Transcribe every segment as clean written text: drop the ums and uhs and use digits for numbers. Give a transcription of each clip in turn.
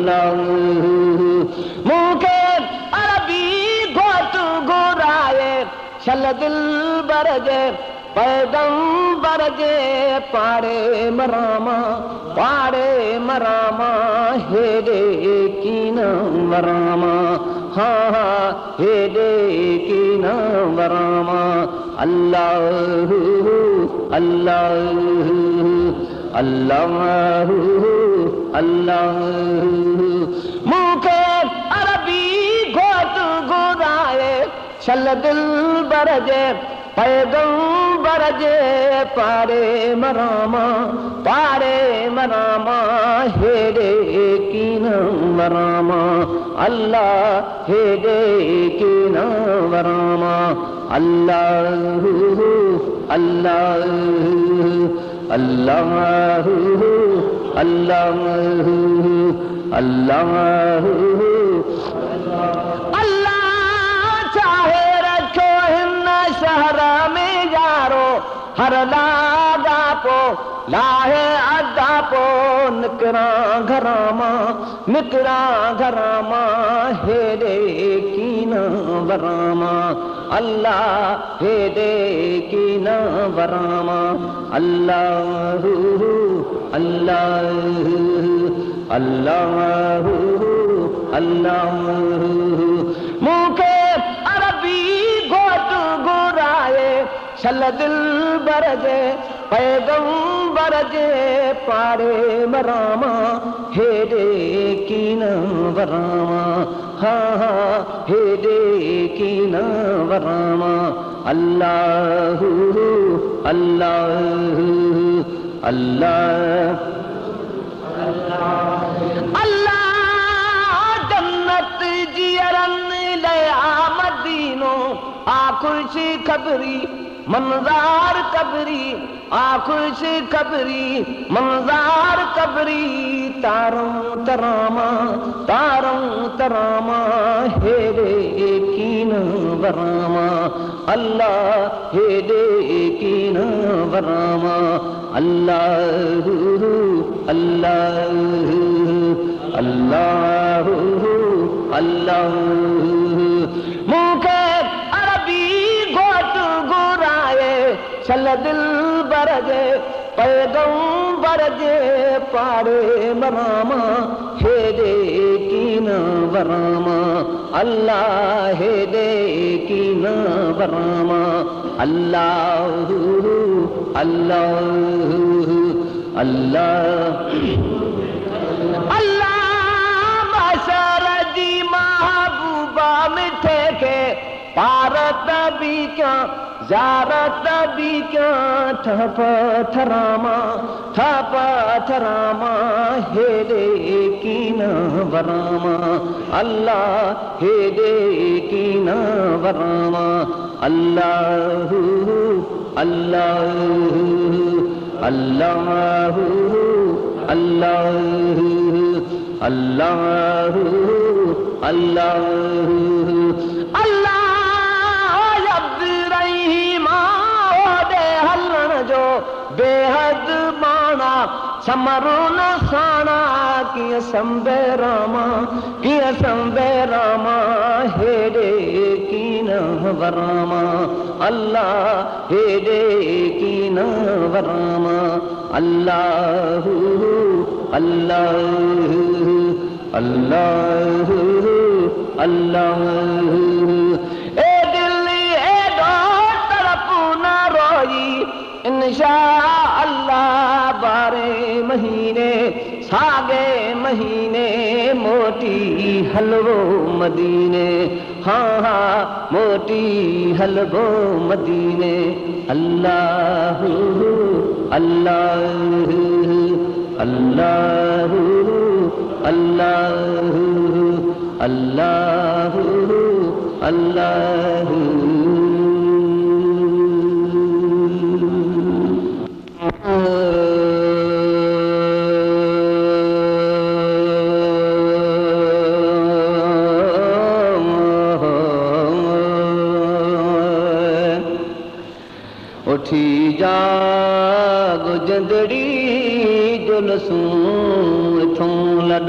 अल्लाह मुखे अरबी घोट घुराए शल दिल बरजे पैगंबर जे पाड़े मरामा हेडे कीन वरामा हाँ हेडे कीन वरामा अल्लाह अल्लाह अल्लाह अल्लाह मुखे अरबी घोट घुराए शल दिल बरजे पैगंबर जे पारे मरामा हेडे कीन वरामा अल्लाह हेडे कीन वरामा अल्लाह अल्लाह अल्लाह अल्लाह अल्लाह शहर में यारो हर लागा पो लाहे अदा पो निकरा घरामा हेडे कीन वरामा अल्लाह हेडे कीन वरामा अल्लाह अल्लाह अल्लाह अल्लाह मुखे अरबी घोट घुराए शल दिल बरजे पैगंबर जे पाड़े मरामा हेडे कीन वरामा हाँ हेडे कीन वरामा अल्लाह अल्लाह अल्लाह अल्लाह जन्नत जियरन लया मदीनो आखुश खबरी मंजार कबरी आखुश खबरी मंजार कबरी तारों तरामा हेडे कीन वरामा अल्लाह हेडे कीन वरामा अल्लाह अल्लाह अल्लाह अल्लाह मुखे अरबी घोट घुराए शल दिल बरजे पैगंबर जे पाड़े मरामा हेडे कीन वरामा अल्लाह हेडे कीन वरामा अल्लाह अल्लाह अल्लाह अल्लाह बशर जी महबूबा मिठे के पारत भी क्या ज़ारत भी क्या ठप थरामा हेडे कीन वरामा अल्लाह हेडे कीन वरामा अल्लाह अल्लाह अल्लाह अल्लाह अल्लाह अल्लाह बेहद माना समरुन साना किया संबे रामा हेडे कीन वरामा अल्लाह हेडे कीन वरामा अल्लाह अल्लाह अल्लाह अल्लाह ए दिल्ली ए दो तरफ न रोई इंशा अल्लाह बारे महीने सागे महीने मोटी हलवो मदीने हाँ मोटी हलवो मदीने अल्लाह अल्लाह अल्लाह अल्लाह अल्लाह अल्लाह उठी जाग जंदड़ी जो जुलसूं इथों लॾ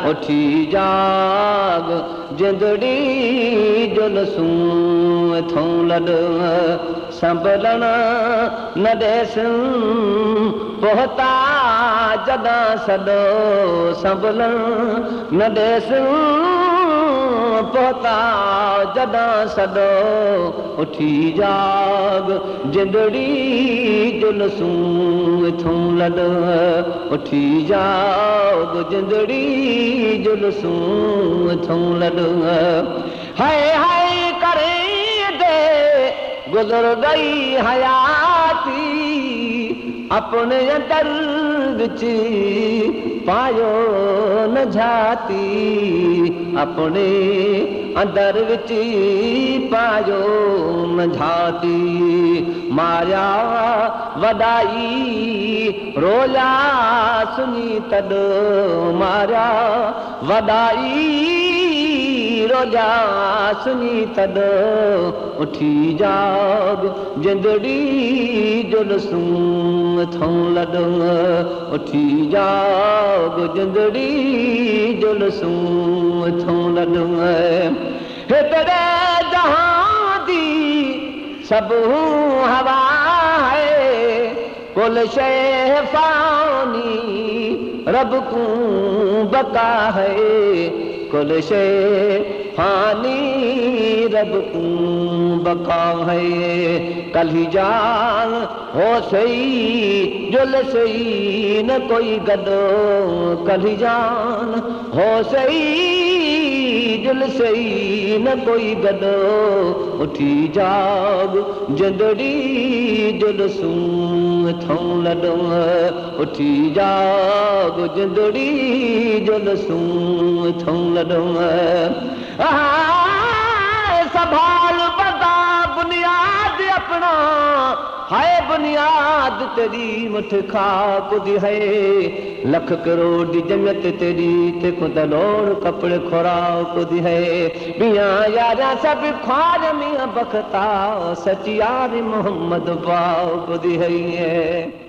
उठी जाग जिंदड़ी जुलसूं इथों लॾ संभलण न ॾेसि पहुता जॾां सॾो संभलण न ॾेसि पहुता जॾां सॾो उठी जाग जिंदड़ी जुलसूं इथों लॾ उठी जाग जिंदड़ी जुलसूं इथों लॾ हाय हाय करे दे गुज़र गई हयाती अपने अंदर विच पायो न जाती अपने अंदर विच पायो न जाती माया वॾाई रोया सुनी तॾ माया वॾाई रोया सुनी तॾ उठी जाग जिंदड़ी जुलसूं इथों लॾ उठी जाग जिंदड़ी जुलसूं इथों लॾ हिकिड़े जहां दी सभु हवा है कुल शइ फानी रब को बका है कुल शइ फानी रब को बका है कली जान हो सही जुल सही न कोई गॾो कली जान हो सही जुल सही न कोई गॾो उठी जाग जिंदड़ी जुलसूं इथों लॾ उठी जाग जिंदड़ी जुलसूं इथों लॾ संभाल बदा बुनियाद अपना हाय बुनियाद तेरी मुठ खाक दी है लख करोड़ दी जन्नत तेरी ते खुद लोड़ कपड़े खुराक दी है मियां यारा सब ख्वार मियां बख्ता सचियार मोहम्मद पाक दी है